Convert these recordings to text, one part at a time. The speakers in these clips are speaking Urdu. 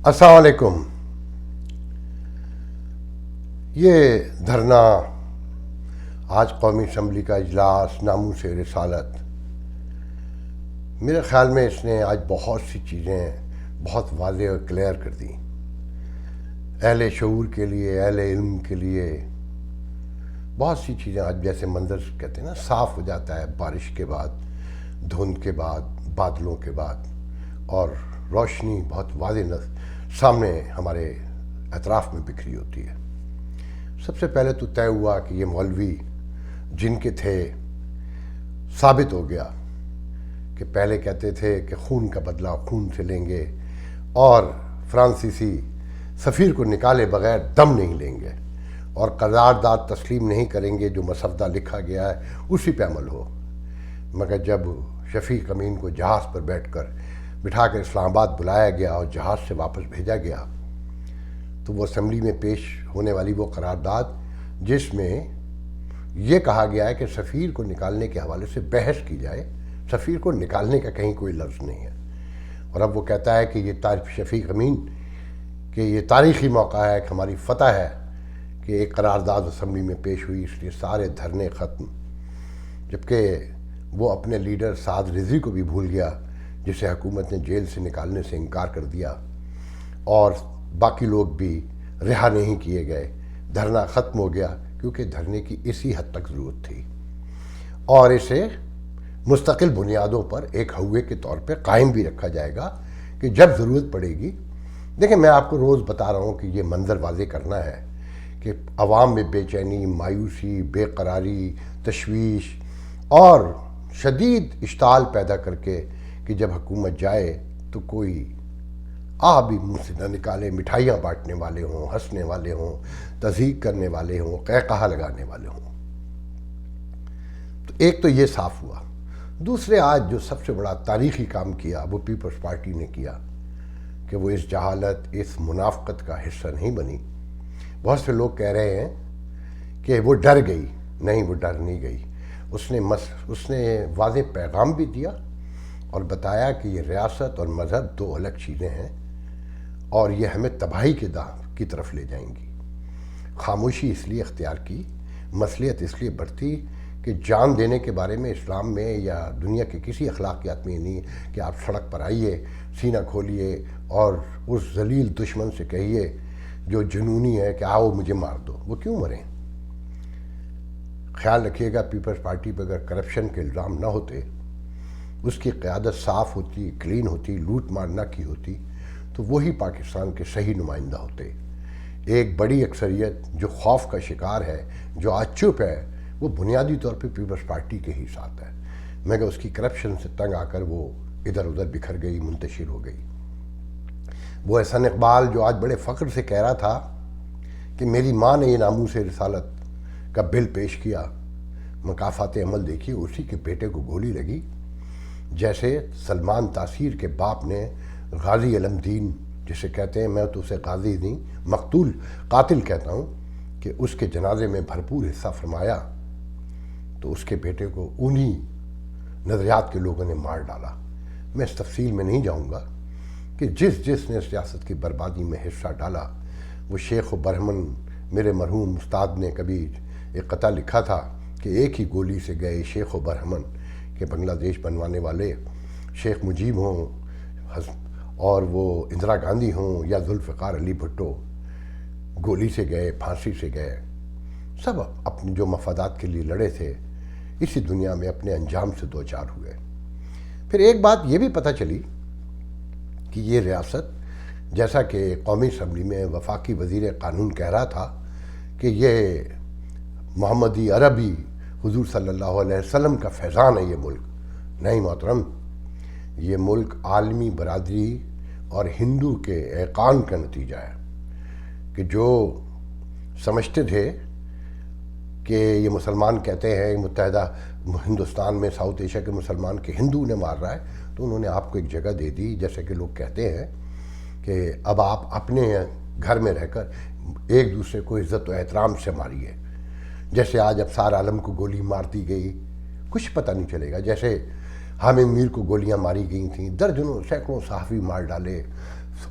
السلام علیکم۔ یہ دھرنا آج قومی اسمبلی کا اجلاس ناموس رسالت، میرے خیال میں اس نے آج بہت سی چیزیں بہت واضح اور کلیئر کر دیں، اہل شعور کے لیے، اہل علم کے لیے بہت سی چیزیں آج جیسے منظر کہتے ہیں نا صاف ہو جاتا ہے بارش کے بعد، دھند کے بعد، بادلوں کے بعد، اور روشنی بہت واضح سامنے ہمارے اطراف میں بکھری ہوتی ہے۔ سب سے پہلے تو طے ہوا کہ یہ مولوی جن کے تھے ثابت ہو گیا کہ پہلے کہتے تھے کہ خون کا بدلہ خون سے لیں گے اور فرانسیسی سفیر کو نکالے بغیر دم نہیں لیں گے اور قرارداد تسلیم نہیں کریں گے، جو مسودہ لکھا گیا ہے اسی پہ عمل ہو۔ مگر جب شفیق امین کو جہاز پر بٹھا کر اسلام آباد بلایا گیا اور جہاز سے واپس بھیجا گیا تو وہ اسمبلی میں پیش ہونے والی وہ قرارداد جس میں یہ کہا گیا ہے کہ سفیر کو نکالنے کے حوالے سے بحث کی جائے، سفیر کو نکالنے کا کہیں کوئی لفظ نہیں ہے، اور اب وہ کہتا ہے کہ یہ شفیق امین کہ یہ تاریخی موقع ہے کہ ہماری فتح ہے کہ ایک قرارداد اسمبلی میں پیش ہوئی، اس لیے سارے دھرنے ختم، جبکہ وہ اپنے لیڈر سعد رضوی کو بھی بھول گیا جسے حکومت نے جیل سے نکالنے سے انکار کر دیا، اور باقی لوگ بھی رہا نہیں کیے گئے۔ دھرنا ختم ہو گیا کیونکہ دھرنے کی اسی حد تک ضرورت تھی، اور اسے مستقل بنیادوں پر ایک ہوئے کے طور پہ قائم بھی رکھا جائے گا کہ جب ضرورت پڑے گی۔ دیکھیں، میں آپ کو روز بتا رہا ہوں کہ یہ منظر واضح کرنا ہے کہ عوام میں بے چینی، مایوسی، بے قراری، تشویش اور شدید اشتعال پیدا کر کے کہ جب حکومت جائے تو کوئی بھی منہ سے نہ نکالے، مٹھائیاں بانٹنے والے ہوں، ہنسنے والے ہوں، تضحیک کرنے والے ہوں، قہقہا لگانے والے ہوں۔ تو ایک تو یہ صاف ہوا۔ دوسرے، آج جو سب سے بڑا تاریخی کام کیا وہ پیپلز پارٹی نے کیا کہ وہ اس جہالت، اس منافقت کا حصہ نہیں بنی۔ بہت سے لوگ کہہ رہے ہیں کہ وہ ڈر گئی، نہیں، وہ ڈر نہیں گئی۔ اس نے واضح پیغام بھی دیا اور بتایا کہ یہ ریاست اور مذہب دو الگ چیزیں ہیں اور یہ ہمیں تباہی کی طرف لے جائیں گی۔ خاموشی اس لیے اختیار کی، مصلحت اس لیے بڑھتی کہ جان دینے کے بارے میں اسلام میں یا دنیا کے کسی اخلاقیات میں نہیں کہ آپ سڑک پر آئیے، سینہ کھولیے اور اس ذلیل دشمن سے کہیے جو جنونی ہے کہ آؤ مجھے مار دو۔ وہ کیوں مریں؟ خیال رکھیے گا، پیپلز پارٹی پہ اگر کرپشن کے الزام نہ ہوتے، اس کی قیادت صاف ہوتی، کلین ہوتی، لوٹ مار نہ کی ہوتی، تو وہی پاکستان کے صحیح نمائندہ ہوتے۔ ایک بڑی اکثریت جو خوف کا شکار ہے، جو آج چپ ہے، وہ بنیادی طور پہ پیپلز پارٹی کے ہی ساتھ ہے، مگر اس کی کرپشن سے تنگ آ کر وہ ادھر ادھر بکھر گئی، منتشر ہو گئی۔ وہ احسن اقبال جو آج بڑے فخر سے کہہ رہا تھا کہ میری ماں نے یہ ناموس رسالت کا بل پیش کیا، مکافات عمل دیکھیے، اسی کے بیٹے کو گولی لگی، جیسے سلمان تاثیر کے باپ نے غازی علم دین، جسے کہتے ہیں، میں تو اسے غازی نہیں قاتل کہتا ہوں، کہ اس کے جنازے میں بھرپور حصہ فرمایا، تو اس کے بیٹے کو انہی نظریات کے لوگوں نے مار ڈالا۔ میں اس تفصیل میں نہیں جاؤں گا کہ جس نے اس ریاست کی بربادی میں حصہ ڈالا، وہ شیخ و برہمن، میرے مرحوم استاد نے کبھی ایک قطعہ لکھا تھا کہ ایک ہی گولی سے گئے شیخ و برہمن، کہ بنگلہ دیش بنوانے والے شیخ مجیب ہوں اور وہ اندرا گاندھی ہوں یا ذوالفقار علی بھٹو، گولی سے گئے، پھانسی سے گئے، سب اپنے جو مفادات کے لیے لڑے تھے اسی دنیا میں اپنے انجام سے دوچار ہوئے۔ پھر ایک بات یہ بھی پتہ چلی کہ یہ ریاست، جیسا کہ قومی اسمبلی میں وفاقی وزیر قانون کہہ رہا تھا کہ یہ محمدی عربی حضور صلی اللہ علیہ وسلم کا فیضان ہے یہ ملک، نہیں محترم، یہ ملک عالمی برادری اور ہندو کے ایقان کا نتیجہ ہے، کہ جو سمجھتے تھے کہ یہ مسلمان کہتے ہیں متحدہ ہندوستان میں ساؤتھ ایشیا کے مسلمان کے ہندو نے مار رہا ہے، تو انہوں نے آپ کو ایک جگہ دے دی، جیسے کہ لوگ کہتے ہیں کہ اب آپ اپنے گھر میں رہ کر ایک دوسرے کو عزت و احترام سے ماریے۔ جیسے آج ابصار عالم کو گولی مار دی گئی، کچھ پتہ نہیں چلے گا، جیسے حامد میر کو گولیاں ماری گئی تھیں، درجنوں سینکڑوں صحافی مار ڈالے،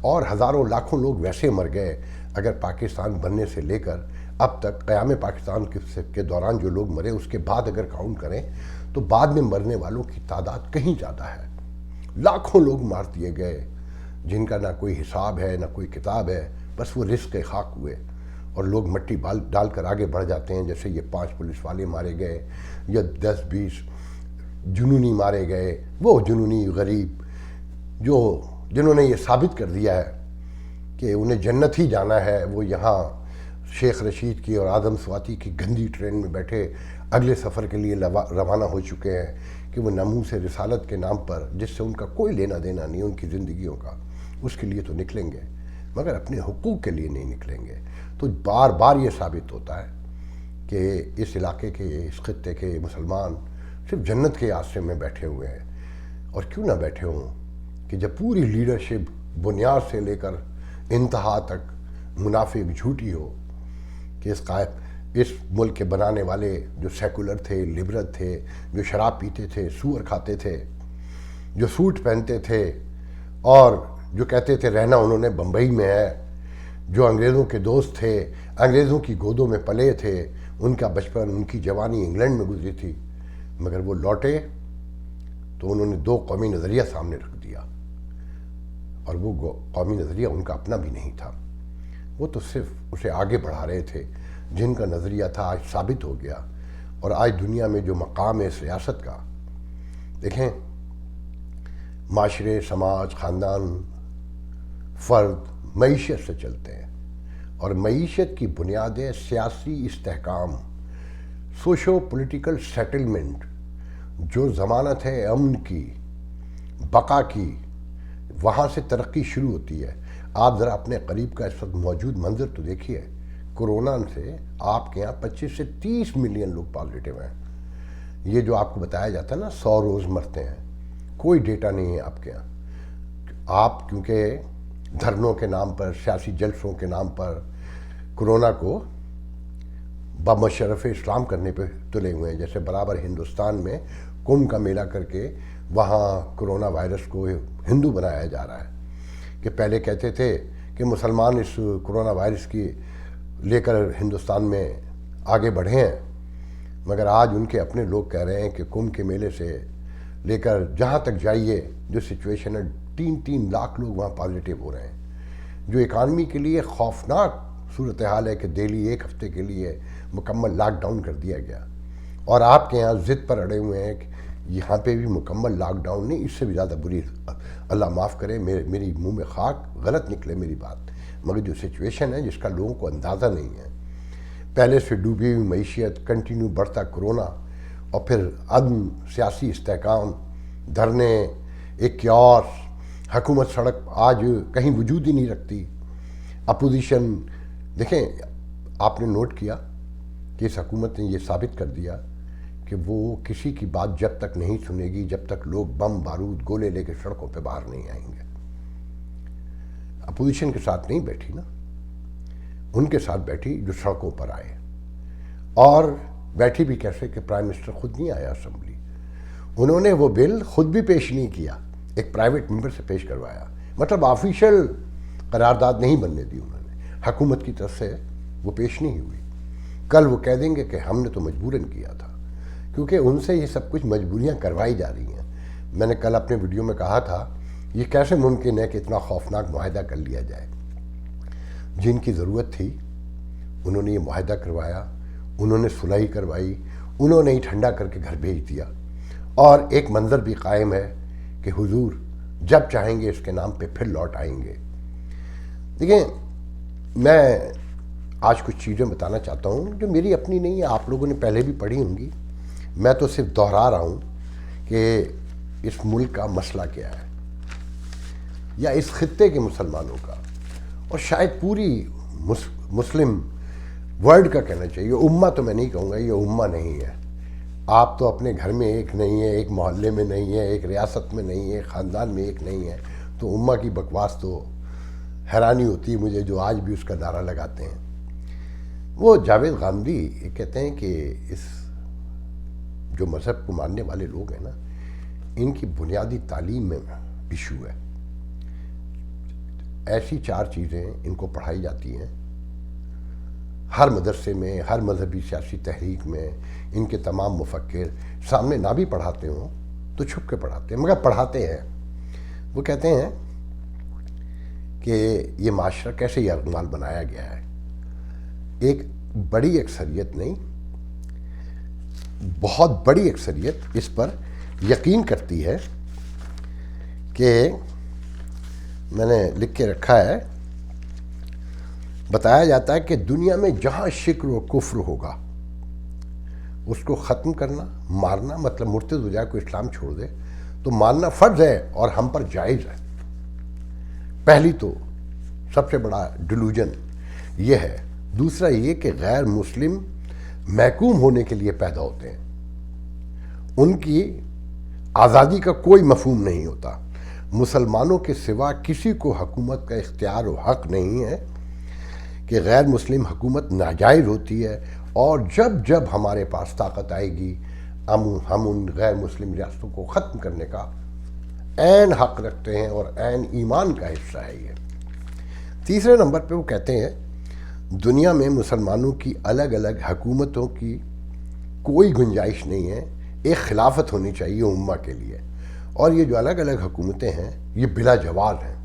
اور ہزاروں لاکھوں لوگ ویسے مر گئے. اگر پاکستان بننے سے لے کر اب تک قیام پاکستان کے دوران جو لوگ مرے اس کے بعد اگر کاؤنٹ کریں تو بعد میں مرنے والوں کی تعداد کہیں زیادہ ہے. لاکھوں لوگ مار دیے گئے جن کا نہ کوئی حساب ہے نہ کوئی کتاب ہے, بس وہ رزق خاک ہوئے اور لوگ مٹی ڈال کر آگے بڑھ جاتے ہیں. جیسے یہ 5 پولیس والے مارے گئے یا 10-20 جنونی مارے گئے, وہ جنونی غریب جنہوں نے یہ ثابت کر دیا ہے کہ انہیں جنت ہی جانا ہے, وہ یہاں شیخ رشید کی اور آدم سواتی کی گندی ٹرین میں بیٹھے اگلے سفر کے لیے روانہ ہو چکے ہیں کہ وہ ناموس رسالت کے نام پر, جس سے ان کا کوئی لینا دینا نہیں ان کی زندگیوں کا, اس کے لیے تو نکلیں گے مگر اپنے حقوق کے لیے نہیں نکلیں گے. تو بار بار یہ ثابت ہوتا ہے کہ اس علاقے کے, اس خطے کے مسلمان صرف جنت کے آسرے میں بیٹھے ہوئے ہیں. اور کیوں نہ بیٹھے ہوں کہ جب پوری لیڈرشپ بنیاد سے لے کر انتہا تک منافق جھوٹی ہو, کہ اس ملک کے بنانے والے جو سیکولر تھے, لبرل تھے, جو شراب پیتے تھے, سور کھاتے تھے, جو سوٹ پہنتے تھے اور جو کہتے تھے رہنا انہوں نے بمبئی میں ہے, جو انگریزوں کے دوست تھے, انگریزوں کی گودوں میں پلے تھے, ان کا بچپن ان کی جوانی انگلینڈ میں گزری تھی, مگر وہ لوٹے تو انہوں نے 2 قومی نظریہ سامنے رکھ دیا, اور وہ قومی نظریہ ان کا اپنا بھی نہیں تھا. وہ تو صرف اسے آگے بڑھا رہے تھے. جن کا نظریہ تھا آج ثابت ہو گیا. اور آج دنیا میں جو مقام ہے اس ریاست کا, دیکھیں معاشرے, سماج, خاندان, فرد معیشت سے چلتے ہیں, اور معیشت کی بنیاد ہے سیاسی استحکام, سوشو پولیٹیکل سیٹلمنٹ, جو ضمانت ہے امن کی, بقا کی, وہاں سے ترقی شروع ہوتی ہے. آپ ذرا اپنے قریب کا اس وقت موجود منظر تو دیکھیے. کورونا سے آپ کے یہاں 25 سے 30 ملین لوگ پازیٹیو ہیں. یہ جو آپ کو بتایا جاتا ہے نا 100 روز مرتے ہیں, کوئی ڈیٹا نہیں ہے آپ کے یہاں. آپ کیونکہ دھرنوں کے نام پر, سیاسی جلسوں کے نام پر کورونا کو بمشرف اسلام کرنے پہ تلے ہوئے ہیں. جیسے برابر ہندوستان میں کمبھ کا میلہ کر کے وہاں کرونا وائرس کو ہندو بنایا جا رہا ہے, کہ پہلے کہتے تھے کہ مسلمان اس کرونا وائرس کی لے کر ہندوستان میں آگے بڑھے ہیں, مگر آج ان کے اپنے لوگ کہہ رہے ہیں کہ کمبھ کے میلے سے لے کر جہاں تک جائیے جو سچویشن ہے 3 لاکھ لوگ وہاں پازیٹیو ہو رہے ہیں, جو اکانومی کے لیے خوفناک صورتحال ہے کہ دہلی 1 ہفتے کے لیے مکمل لاک ڈاؤن کر دیا گیا. اور آپ کے یہاں ضد پر اڑے ہوئے ہیں کہ یہاں پہ بھی مکمل لاک ڈاؤن نہیں, اس سے بھی زیادہ بری, اللہ معاف کرے میری منہ میں خاک, غلط نکلے میری بات, مگر جو سچویشن ہے جس کا لوگوں کو اندازہ نہیں ہے, پہلے سے ڈوبی ہوئی معیشت, کنٹینیو بڑھتا کورونا, اور پھر عدم سیاسی استحکام, دھرنے, ایک کیوس, حکومت سڑک آج کہیں وجود ہی نہیں رکھتی, اپوزیشن. دیکھیں آپ نے نوٹ کیا کہ اس حکومت نے یہ ثابت کر دیا کہ وہ کسی کی بات جب تک نہیں سنے گی جب تک لوگ بم بارود گولے لے کے سڑکوں پہ باہر نہیں آئیں گے. اپوزیشن کے ساتھ نہیں بیٹھی نا, ان کے ساتھ بیٹھی جو سڑکوں پر آئے, اور بیٹھی بھی کیسے کہ پرائم منسٹر خود نہیں آیا اسمبلی, انہوں نے وہ بل خود بھی پیش نہیں کیا, ایک پرائیویٹ ممبر سے پیش کروایا, مطلب آفیشیل قرارداد نہیں بننے دی انہوں نے, حکومت کی طرف سے وہ پیش نہیں ہوئی. کل وہ کہہ دیں گے کہ ہم نے تو مجبوراً کیا تھا, کیونکہ ان سے یہ سب کچھ مجبوریاں کروائی جا رہی ہیں. میں نے کل اپنے ویڈیو میں کہا تھا یہ کیسے ممکن ہے کہ اتنا خوفناک معاہدہ کر لیا جائے. جن کی ضرورت تھی انہوں نے یہ معاہدہ کروایا, انہوں نے صلح کروائی, انہوں نے ہی ٹھنڈا کر کے گھر بھیج دیا, اور ایک منظر بھی قائم ہے کہ حضور جب چاہیں گے اس کے نام پہ پھر لوٹ آئیں گے. دیکھیں میں آج کچھ چیزیں بتانا چاہتا ہوں جو میری اپنی نہیں ہے, آپ لوگوں نے پہلے بھی پڑھی ہوں گی, میں تو صرف دہرا رہا ہوں کہ اس ملک کا مسئلہ کیا ہے, یا اس خطے کے مسلمانوں کا, اور شاید پوری مسلم ورلڈ کا کہنا چاہیے. امہ تو میں نہیں کہوں گا, یہ امہ نہیں ہے. آپ تو اپنے گھر میں ایک نہیں ہے, ایک محلے میں نہیں ہے, ایک ریاست میں نہیں ہے, خاندان میں ایک نہیں ہے, تو امہ کی بکواس تو حیرانی ہوتی ہے مجھے جو آج بھی اس کا نعرہ لگاتے ہیں. وہ جاوید غامدی یہ کہتے ہیں کہ اس جو مذہب کو ماننے والے لوگ ہیں نا, ان کی بنیادی تعلیم میں ایشو ہے. ایسی 4 چیزیں ان کو پڑھائی جاتی ہیں ہر مدرسے میں، ہر مذہبی سیاسی تحریک میں. ان کے تمام مفکر سامنے نہ بھی پڑھاتے ہوں تو چھپ کے پڑھاتے ہیں، مگر پڑھاتے ہیں. وہ کہتے ہیں کہ یہ معاشرہ کیسے یرغمال بنایا گیا ہے. ایک بڑی اکثریت نہیں، بہت بڑی اکثریت اس پر یقین کرتی ہے کہ میں نے لکھ کے رکھا ہے. بتایا جاتا ہے کہ دنیا میں جہاں شرک و کفر ہوگا اس کو ختم کرنا، مارنا، مطلب مرتد ہو جائے کوئی اسلام چھوڑ دے تو مارنا فرض ہے اور ہم پر جائز ہے. پہلی تو سب سے بڑا ڈیلوژن یہ ہے. دوسرا یہ کہ غیر مسلم محکوم ہونے کے لیے پیدا ہوتے ہیں، ان کی آزادی کا کوئی مفہوم نہیں ہوتا. مسلمانوں کے سوا کسی کو حکومت کا اختیار و حق نہیں ہے کہ غیر مسلم حکومت ناجائز ہوتی ہے، اور جب جب ہمارے پاس طاقت آئے گی ہم ان غیر مسلم ریاستوں کو ختم کرنے کا عین حق رکھتے ہیں اور عین ایمان کا حصہ ہے یہ. تیسرے نمبر پہ وہ کہتے ہیں دنیا میں مسلمانوں کی الگ الگ حکومتوں کی کوئی گنجائش نہیں ہے، ایک خلافت ہونی چاہیے امہ کے لیے. اور یہ جو الگ الگ حکومتیں ہیں یہ بلا جواز ہیں.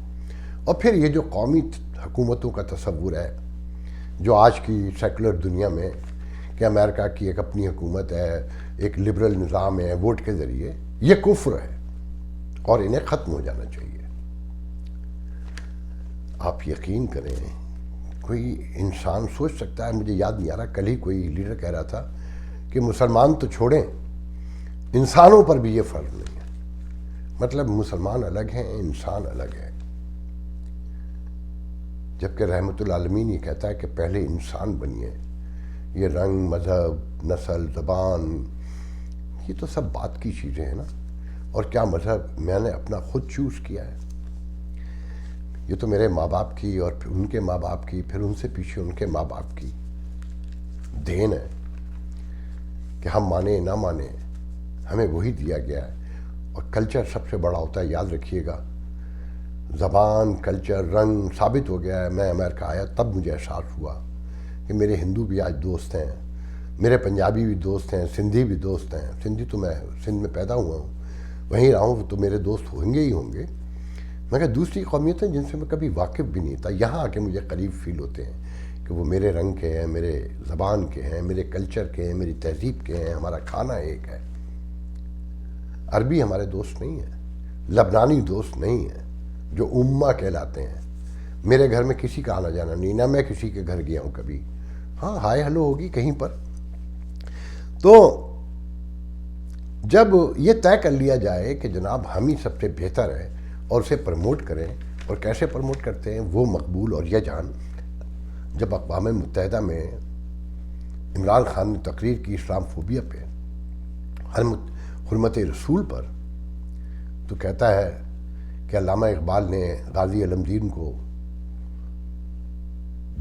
اور پھر یہ جو قومی حکومتوں کا تصور ہے جو آج کی سیکولر دنیا میں کہ امریکہ کی ایک اپنی حکومت ہے، ایک لبرل نظام ہے ووٹ کے ذریعے، یہ کفر ہے اور انہیں ختم ہو جانا چاہیے. آپ یقین کریں کوئی انسان سوچ سکتا ہے، مجھے یاد نہیں آ رہا، کل ہی کوئی لیڈر کہہ رہا تھا کہ مسلمان تو چھوڑیں انسانوں پر بھی یہ فرض نہیں ہے. مطلب مسلمان الگ ہیں، انسان الگ ہے. جبکہ رحمت العالمین یہ کہتا ہے کہ پہلے انسان بنیے. یہ رنگ، مذہب، نسل، زبان، یہ تو سب بات کی چیزیں ہیں نا. اور کیا مذہب میں نے اپنا خود چوز کیا ہے؟ یہ تو میرے ماں باپ کی اور پھر ان کے ماں باپ کی، پھر ان سے پیچھے ان کے ماں باپ کی دین ہے کہ ہم مانیں نہ مانیں ہمیں وہی دیا گیا ہے. اور کلچر سب سے بڑا ہوتا ہے، یاد رکھیے گا. زبان، کلچر، رنگ ثابت ہو گیا ہے. میں امریکہ آیا تب مجھے احساس ہوا کہ میرے ہندو بھی آج دوست ہیں، میرے پنجابی بھی دوست ہیں، سندھی بھی دوست ہیں. سندھی تو میں سندھ میں پیدا ہوا ہوں، وہیں رہا ہوں تو میرے دوست ہوں گے. مگر دوسری قومیتیں جن سے میں کبھی واقف بھی نہیں تھا، یہاں آ کے مجھے قریب فیل ہوتے ہیں کہ وہ میرے رنگ کے ہیں، میرے زبان کے ہیں، میرے کلچر کے ہیں، میری تہذیب کے ہیں. ہمارا کھانا ایک ہے. عربی ہمارے دوست نہیں ہیں، لبنانی دوست نہیں ہیں جو امہ کہلاتے ہیں. میرے گھر میں کسی کا آنا جانا نہیں، نہ میں کسی کے گھر گیا ہوں کبھی. ہاں ہائے ہلو ہوگی کہیں پر. تو جب یہ طے کر لیا جائے کہ جناب ہم ہی سب سے بہتر ہے اور اسے پروموٹ کریں، اور کیسے پروموٹ کرتے ہیں وہ مقبول اور یہ جان. جب اقوام متحدہ میں عمران خان نے تقریر کی اسلام فوبیا پہ، حرمت رسول پر، تو کہتا ہے کہ علامہ اقبال نے غازی علمدین کو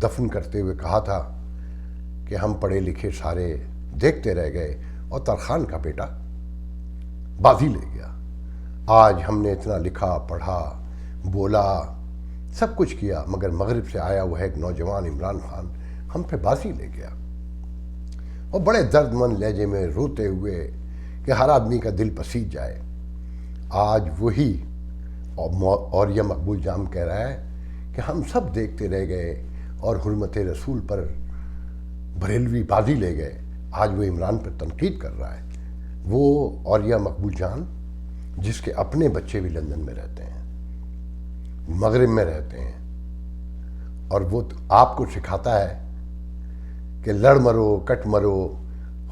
دفن کرتے ہوئے کہا تھا کہ ہم پڑھے لکھے سارے دیکھتے رہ گئے اور ترخان کا بیٹا بازی لے گیا. آج ہم نے اتنا لکھا، پڑھا، بولا، سب کچھ کیا، مگر مغرب سے آیا ہوا ہے ایک نوجوان عمران خان ہم پہ بازی لے گیا. اور بڑے درد مند لہجے میں روتے ہوئے کہ ہر آدمی کا دل پسیج جائے. آج وہی اور یہ مقبول جام کہہ رہا ہے کہ ہم سب دیکھتے رہ گئے اور حرمت رسول پر بریلوی بازی لے گئے. آج وہ عمران پر تنقید کر رہا ہے. وہ اور یہ مقبول جان جس کے اپنے بچے بھی لندن میں رہتے ہیں، مغرب میں رہتے ہیں، اور وہ آپ کو سکھاتا ہے کہ لڑ مرو کٹ مرو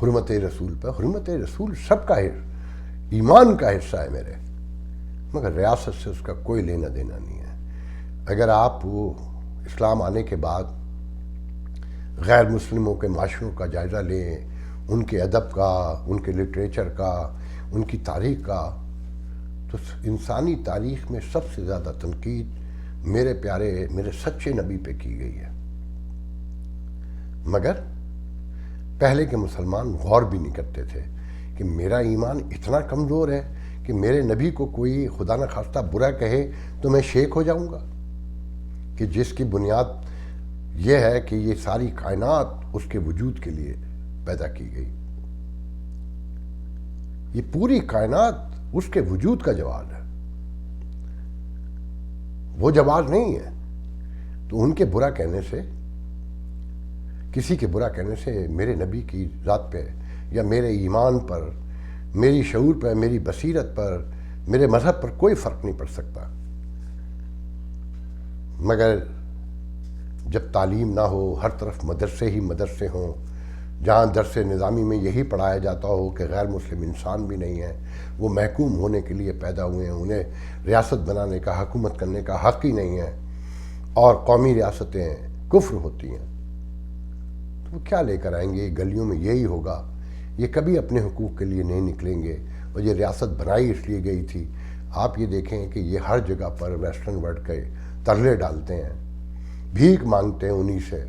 حرمت رسول پر. حرمت رسول سب کا ایمان کا حصہ ہے میرے، مگر ریاست سے اس کا کوئی لینا دینا نہیں ہے. اگر آپ وہ اسلام آنے کے بعد غیر مسلموں کے معاشروں کا جائزہ لیں، ان کے ادب کا، ان کے لٹریچر کا، ان کی تاریخ کا، تو انسانی تاریخ میں سب سے زیادہ تنقید میرے پیارے، میرے سچے نبی پہ کی گئی ہے. مگر پہلے کے مسلمان غور بھی نہیں کرتے تھے کہ میرا ایمان اتنا کمزور ہے کہ میرے نبی کو کوئی خدا نخواستہ برا کہے تو میں شیک ہو جاؤں گا. کہ جس کی بنیاد یہ ہے کہ یہ ساری کائنات اس کے وجود کے لیے پیدا کی گئی. یہ پوری کائنات اس کے وجود کا جواز ہے، وہ جواز نہیں ہے. تو ان کے برا کہنے سے، کسی کے برا کہنے سے میرے نبی کی ذات پہ یا میرے ایمان پر، میری شعور پر، میری بصیرت پر، میرے مذہب پر کوئی فرق نہیں پڑ سکتا. مگر جب تعلیم نہ ہو، ہر طرف مدرسے ہی مدرسے ہوں، جہاں درس نظامی میں یہی پڑھایا جاتا ہو کہ غیر مسلم انسان بھی نہیں ہیں، وہ محکوم ہونے کے لیے پیدا ہوئے ہیں، انہیں ریاست بنانے کا، حکومت کرنے کا حق ہی نہیں ہے، اور قومی ریاستیں کفر ہوتی ہیں، تو وہ کیا لے کر آئیں گے؟ گلیوں میں یہی ہوگا. یہ کبھی اپنے حقوق کے لیے نہیں نکلیں گے. اور یہ ریاست بنائی اس لیے گئی تھی. آپ یہ دیکھیں کہ یہ ہر جگہ پر ویسٹرن ورلڈ کے ترلے ڈالتے ہیں، بھیک مانگتے ہیں انہی سے،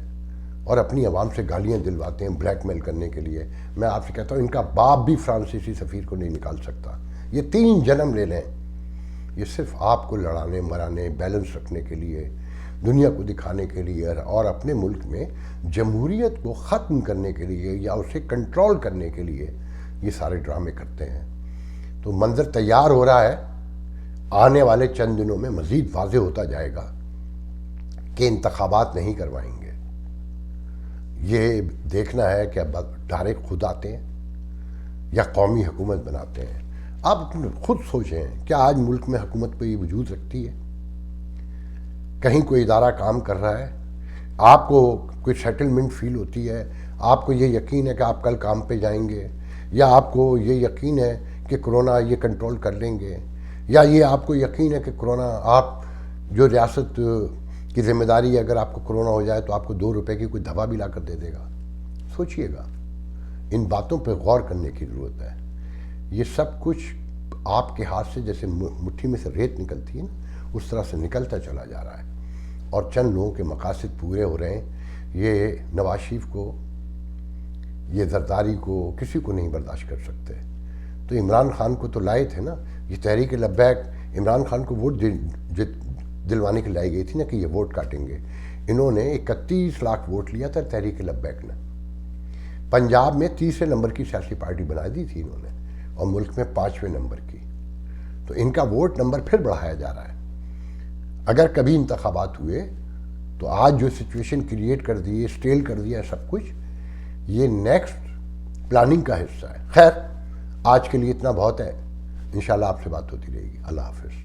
اور اپنی عوام سے گالیاں دلواتے ہیں بلیک میل کرنے کے لیے. میں آپ سے کہتا ہوں ان کا باپ بھی فرانسیسی سفیر کو نہیں نکال سکتا. یہ 3 جنم لے لیں، یہ صرف آپ کو لڑانے مرانے، بیلنس رکھنے کے لیے، دنیا کو دکھانے کے لیے، اور اپنے ملک میں جمہوریت کو ختم کرنے کے لیے یا اسے کنٹرول کرنے کے لیے یہ سارے ڈرامے کرتے ہیں. تو منظر تیار ہو رہا ہے، آنے والے چند دنوں میں مزید واضح ہوتا جائے گا کہ انتخابات نہیں کروائیں گے. یہ دیکھنا ہے کہ اب ڈائریکٹ خود آتے ہیں یا قومی حکومت بناتے ہیں. آپ خود سوچیں، کیا آج ملک میں حکومت پہ یہ وجود رکھتی ہے؟ کہیں کوئی ادارہ کام کر رہا ہے، آپ کو کوئی سیٹلمنٹ فیل ہوتی ہے، آپ کو یہ یقین ہے کہ آپ کل کام پہ جائیں گے، یا آپ کو یہ یقین ہے کہ کرونا یہ کنٹرول کر لیں گے، یا یہ آپ کو یقین ہے کہ کرونا، آپ جو ریاست کی ذمہ داری ہے، اگر آپ کو کرونا ہو جائے تو آپ کو 2 روپے کی کوئی دوا بھی لا کر دے دے گا؟ سوچئے گا، ان باتوں پہ غور کرنے کی ضرورت ہے. یہ سب کچھ آپ کے ہاتھ سے جیسے مٹھی میں سے ریت نکلتی ہے نا، اس طرح سے نکلتا چلا جا رہا ہے، اور چند لوگوں کے مقاصد پورے ہو رہے ہیں. یہ نواز شریف کو، یہ زرداری کو، کسی کو نہیں برداشت کر سکتے. تو عمران خان کو تو لائے تھے نا، یہ تحریک لبیک عمران خان کو ووٹ دلوانے کے لائی گئی تھی نا کہ یہ ووٹ کاٹیں گے. انہوں نے 31 لاکھ ووٹ لیا تھا تحریک لبیک نے. پنجاب میں 30 نمبر کی سیاسی پارٹی بنا دی تھی انہوں نے، اور ملک میں 5ویں نمبر کی. تو ان کا ووٹ نمبر پھر بڑھایا جا رہا ہے. اگر کبھی انتخابات ہوئے تو آج جو سچویشن کریٹ کر دی، اسٹیل کر دیا سب کچھ، یہ نیکسٹ پلاننگ کا حصہ ہے. خیر، آج کے لیے اتنا بہت ہے. انشاءاللہ آپ سے بات ہوتی رہے گی. اللہ حافظ.